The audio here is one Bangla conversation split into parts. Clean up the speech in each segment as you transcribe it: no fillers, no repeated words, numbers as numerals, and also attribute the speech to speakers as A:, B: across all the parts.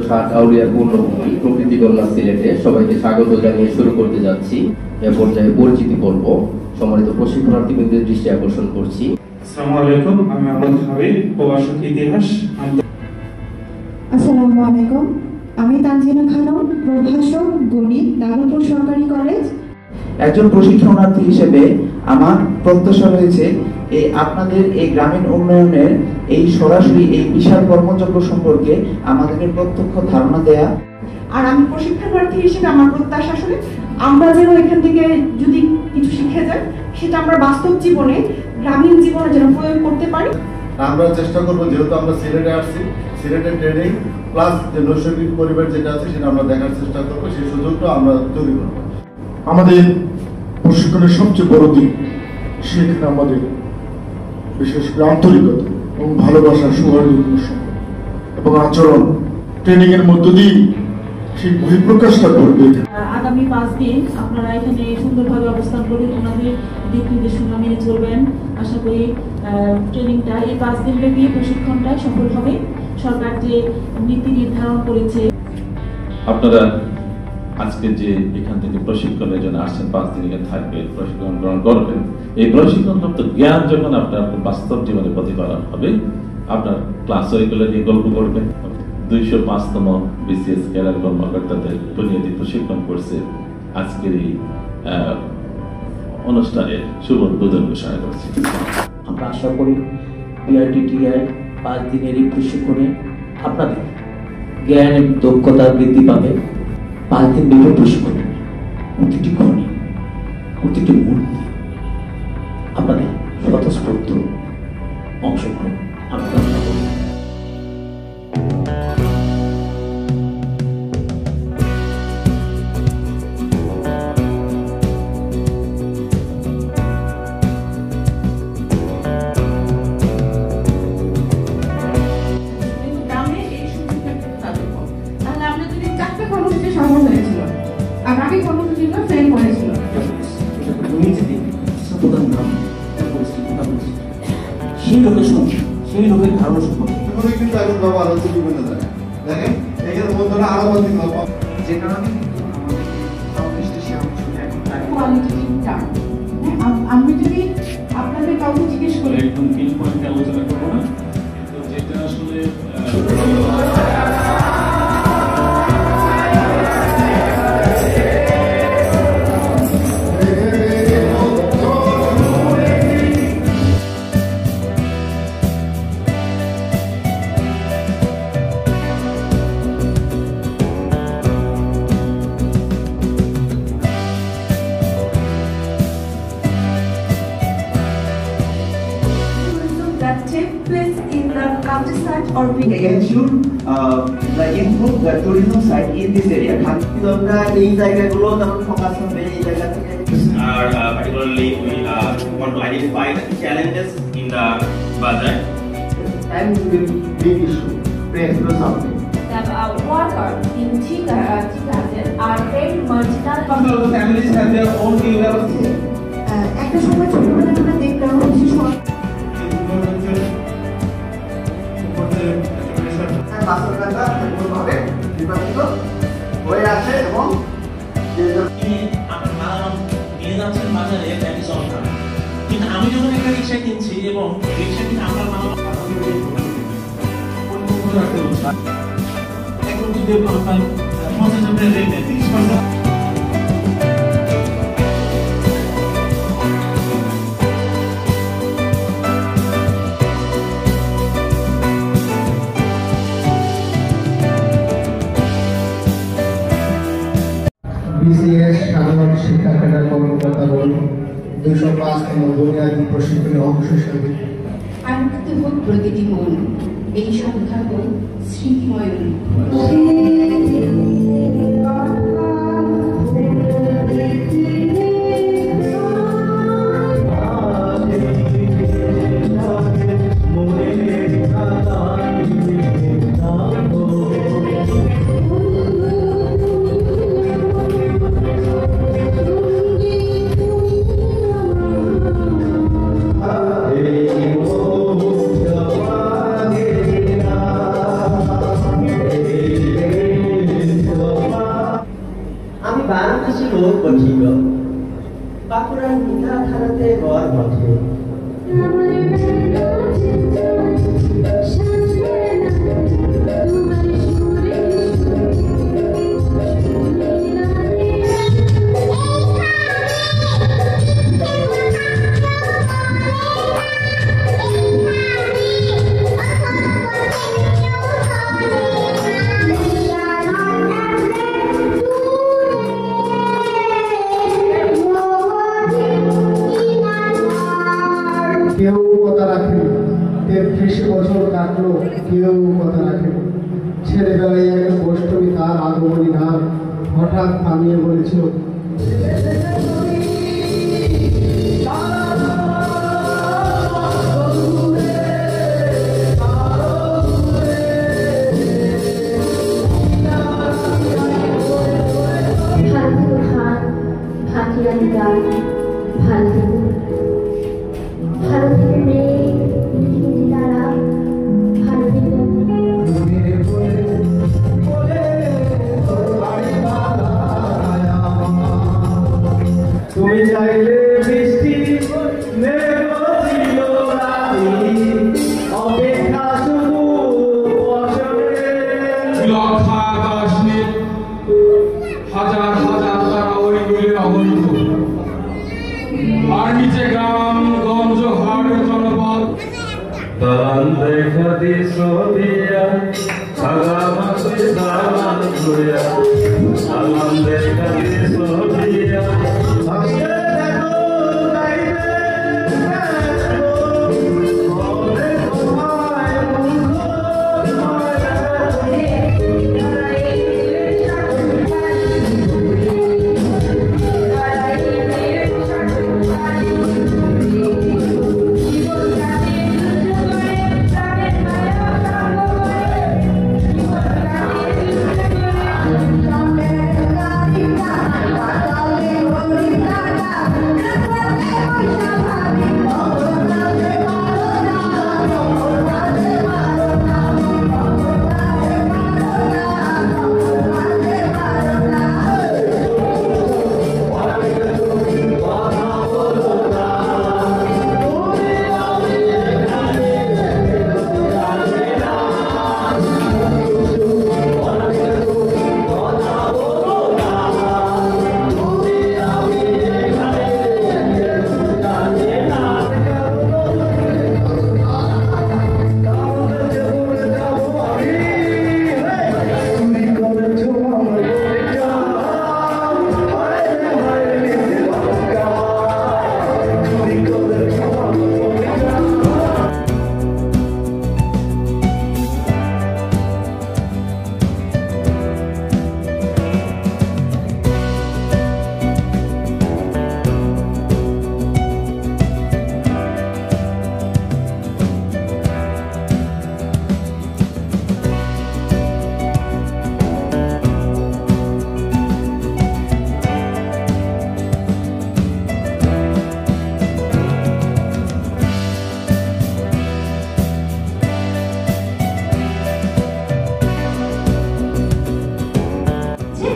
A: ষাট আউলিয়ার পূর্ণভূমি প্রকৃতিকন্যা সিলেটে সবাইকে স্বাগত জানিয়ে শুরু করতে যাচ্ছি। এ পর্যায়ে পরিচিতি পর্ব। সম্মানিত প্রশিক্ষণার্থীদের দৃষ্টি আকর্ষণ করছি।
B: আসসালামু আলাইকুম, আমি আহমদ হাবিব, প্রভাষক ইতিহাস।
C: আসসালামু আলাইকুম, আমি তানজিনা খানম, প্রভাষক গণিত, দাগনপুর সরকারি কলেজ।
D: একজন প্রশিক্ষণার্থী হিসেবে আমার প্রত্যাশা রয়েছে আপনাদের এই গ্রামীণ উন্নয়নের এই সরাসরি এই বিশাল কর্মযজ্ঞ সম্পর্কে আমাদেরকে প্রত্যক্ষ ধারণা দেয়া।
C: আর আমি প্রশিক্ষণার্থী হিসেবে আমার প্রত্যাশা আসলে আমরা যেন এখান থেকে যদি কিছু শিখে যাই সেটা আমরা বাস্তব জীবনে, গ্রামীণ জীবনে যেন প্রয়োগ করতে পারি।
E: আমরা চেষ্টা করবো, যেহেতু আমরা সিলেটে আসছি, সিলেটের ট্রেনিং প্লাস যে নৈসর্গিক পরিবেশ যেটা আছে সেটা আমরা দেখার চেষ্টা করবো, সেই সুযোগটা আমরা তৈরি করবো।
F: আমাদের প্রশিক্ষণের সবচেয়ে বড় দিক সেখানে আমাদের বিশেষ করে আন্তরিকতা এবং ভালোবাসার সৌহার্দ্যপূর্ণ সম্পর্ক এবং আচরণ ট্রেনিং এর মধ্য দিয়ে সেই বহিঃপ্রকাশটা করবে।
G: আগামী 5 দিন আপনারা এখানে সুন্দরভাবে অবস্থান করে ওনাদের দিক নির্দেশনা মেনে চলবেন। আশা করি ট্রেনিংটা এই 5 দিন ব্যাপী প্রশিক্ষণটা সফল হবে। সরকার যে নীতি নির্ধারণ করেছে,
H: আপনারা আজকে যে এখান থেকে প্রশিক্ষণের জন্য আসছেন, 5 দিন এখানে থাকবে, প্রশিক্ষণ গ্রহণ করবেন। এই প্রশিক্ষণপ্রাপ্ত জ্ঞান যখন আপনার বাস্তব জীবনে প্রতিফলন হবে, আপনার ক্লাস ওইগুলো নিয়ে গল্প করবেন। 205তম বিসিএস ক্যাডার কর্মকর্তাদের বুনিয়াদী প্রশিক্ষণ করছে আজকের এই অনুষ্ঠানের শুভ উদ্বোধন ঘোষণা করছি।
I: আমরা আশা করি বিআরটিটিআই 5 দিনের এই প্রশিক্ষণে আপনাদের জ্ঞান এবং দক্ষতা বৃদ্ধি পাবে। 5 দিন ব্যাপী প্রশিক্ষণে প্রতিটি ক্ষণে, প্রতিটি মুহূর্তে আপনাদের স্বতঃস্ফূর্ত অংশগ্রহণ আমি কামনা করি।
C: আগামী কর্মসূচিটা ফেল করেছিল।
I: সেই লোকের সঙ্গে, সেই লোকের ধারণা সম্পর্কে
E: কিন্তু এখন ব্যবহার হচ্ছে বিভিন্ন জায়গায়। দেখেন এখানে বন্ধুরা আরো অধিক
D: যে কারণে
C: আমি যদি আপনাদের কাউকে জিজ্ঞেস করি,
B: একদম 3 পয়েন্ট আলোচনা করবো না, তো যেটা আসলে
C: that take place in the countryside or
D: ensure improve the tourism site in this area. আমরা এই জায়গাগুলো যেমন ফোকাস হবে, এই জায়গা থেকে
J: particularly we want to identify the challenges in the budget
E: and the big issue faced with something.
G: that water in Chikaten are very marginal.
J: the families have their own university.
C: একটা সময় ছোটবেলায় আমরা দেখতাম
J: কিন্তু আমি যখন একটা রিক্সা কিনছি এবং রিক্সা কিনে আমার এখন যদি আপনার 50,000 রেটে 30%
K: বিসিএস সাধারণ শিক্ষা ক্যাডার কর্মকর্তা বোর্ড 205তম বুনিয়াদী প্রশিক্ষণের অংশ হিসেবে
C: আনন্দিত হোক প্রতিটি মন, এই সংখ্যা হোক স্মৃতিময়।
L: আপুরা নিধা খারাতে হওয়ার পথে। কেউ কথা রাখেনি, 33 বছর কাটলো, কেউ কথা রাখেনি। ছেলেবেলায় এক গোষ্ঠী তার আগমনী গান হঠাৎ থামিয়ে বলেছিল,
M: ভারতের মেয়ে তারা ভারতের
L: তুমি চাইলে বৃষ্টি অপেক্ষা শুধু
B: হাজার হাজার তারা ওই মিলে অগণিত, আর নিচে গ্রাম গঞ্জ হাট জনপদ।
N: দান দেখা দিস দিয়া সারা মাসে দান করিয়া, সালাম দেখা দিস দিয়া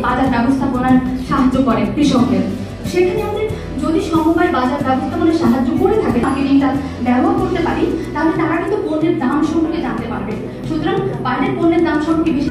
M: বাজার ব্যবস্থাপনার সাহায্য করে কৃষকদের। সেখানে আমাদের যদি সমবায় বাজার ব্যবস্থাপনার সাহায্য করে থাকে, মার্কেটিংটা ব্যবহার করতে পারি, তাহলে তারা কিন্তু পণ্যের দাম সম্পর্কে জানতে পারবে। সুতরাং বাইরের পণ্যের দাম সম্পর্কে বেশি